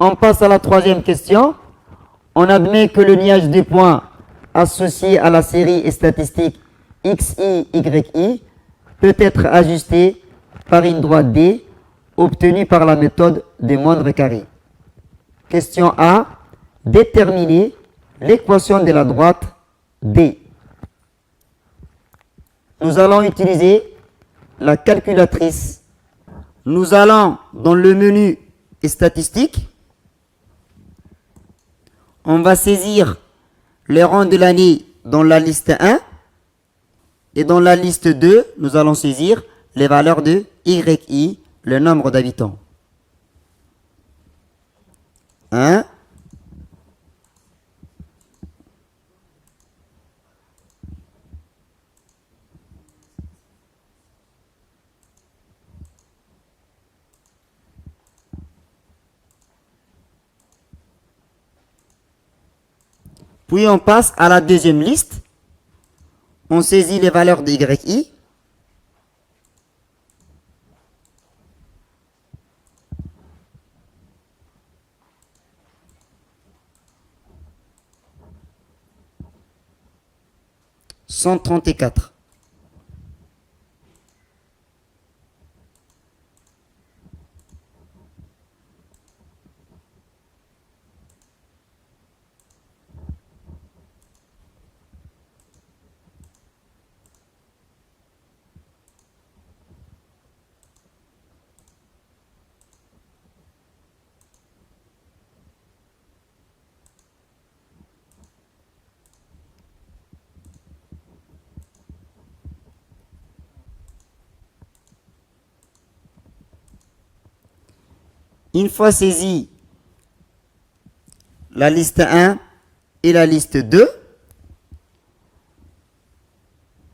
On passe à la troisième question. On admet que le liage des points associé à la série statistique XI, YI peut être ajusté par une droite D obtenue par la méthode des moindres carrés. Question A. Déterminer l'équation de la droite D. Nous allons utiliser la calculatrice. Nous allons dans le menu statistique. On va saisir les rangs de l'année dans la liste 1. Et dans la liste 2, nous allons saisir les valeurs de YI, le nombre d'habitants. 1. Puis on passe à la deuxième liste. On saisit les valeurs de YI. « 134. Une fois saisi la liste 1 et la liste 2,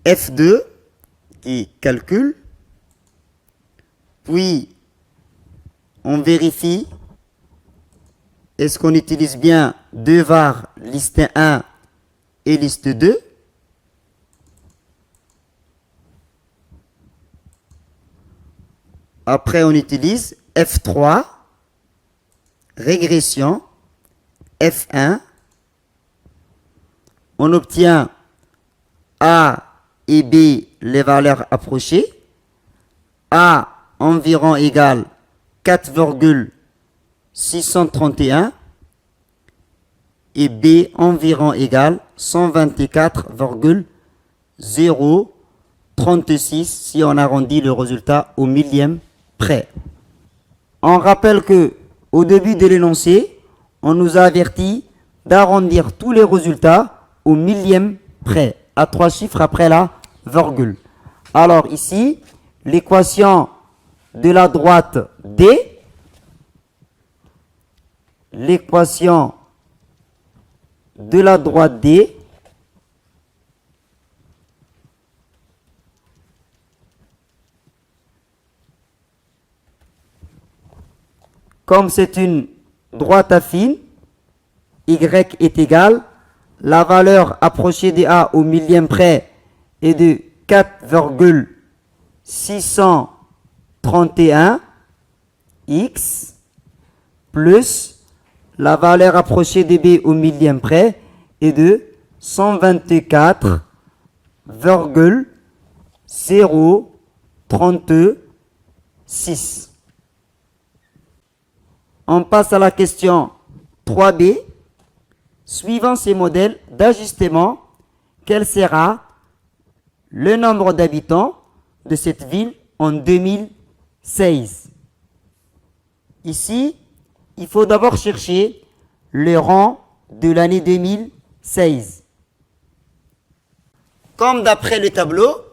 F2 qui calcule, puis on vérifie est-ce qu'on utilise bien 2 var liste 1 et liste 2. Après on utilise F3, régression, F1, on obtient A et B les valeurs approchées, A environ égale 4,631 et B environ égale 124,036 si on arrondit le résultat au millième près. On rappelle que au début de l'énoncé, on nous a averti d'arrondir tous les résultats au millième près, à 3 chiffres après la virgule. Alors ici, l'équation de la droite D, l'équation de la droite D comme c'est une droite affine, y est égal, la valeur approchée de A au millième près est de 4,631 x plus la valeur approchée de B au millième près est de 124,036. On passe à la question 3b. Suivant ces modèles d'ajustement, quel sera le nombre d'habitants de cette ville en 2016? Ici, il faut d'abord chercher le rang de l'année 2016. Comme d'après le tableau,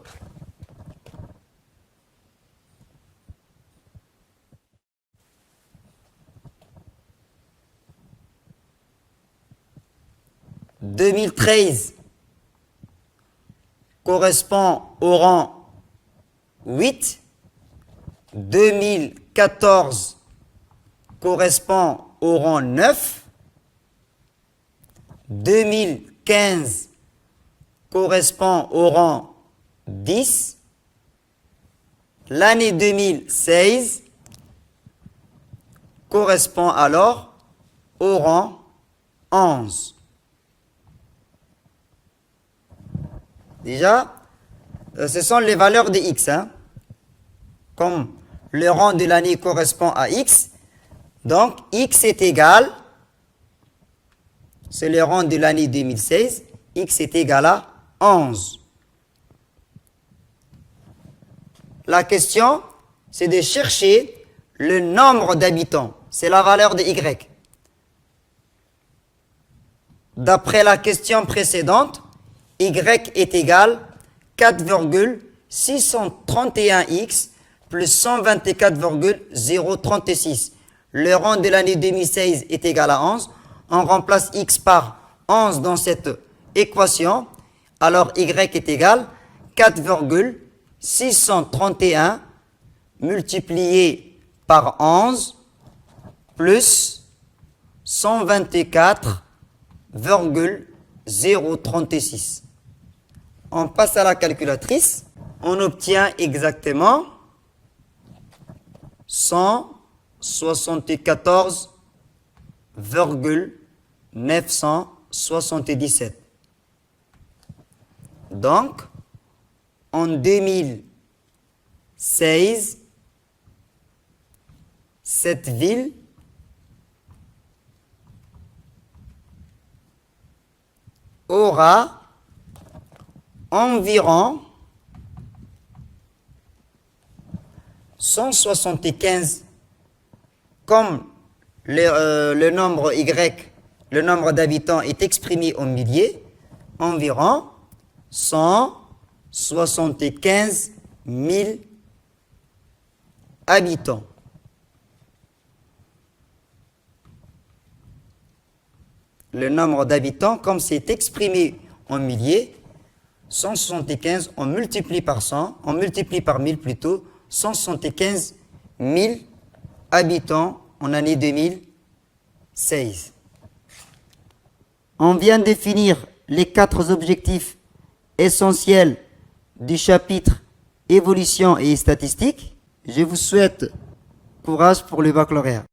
« 2013 correspond au rang 8, 2014 correspond au rang 9, 2015 correspond au rang 10, l'année 2016 correspond alors au rang 11. Déjà, ce sont les valeurs de x. Hein. Comme le rang de l'année correspond à x, donc x est égal, c'est le rang de l'année 2016, x est égal à 11. La question, c'est de chercher le nombre d'habitants. C'est la valeur de y. D'après la question précédente, y est égal à 4,631x plus 124,036. Le rang de l'année 2016 est égal à 11. On remplace x par 11 dans cette équation. Alors y est égal à 4,631 multiplié par 11 plus 124,036. On passe à la calculatrice. On obtient exactement 174,977. Donc, en 2016, cette ville aura environ 175, comme le nombre y, le nombre d'habitants est exprimé en milliers, environ 175 000 habitants. Le nombre d'habitants, comme c'est exprimé en milliers, 175, on multiplie par 100, on multiplie par 1000 plutôt, 175 000 habitants en année 2016. On vient de définir les 4 objectifs essentiels du chapitre évolution et statistiques. Je vous souhaite courage pour le baccalauréat.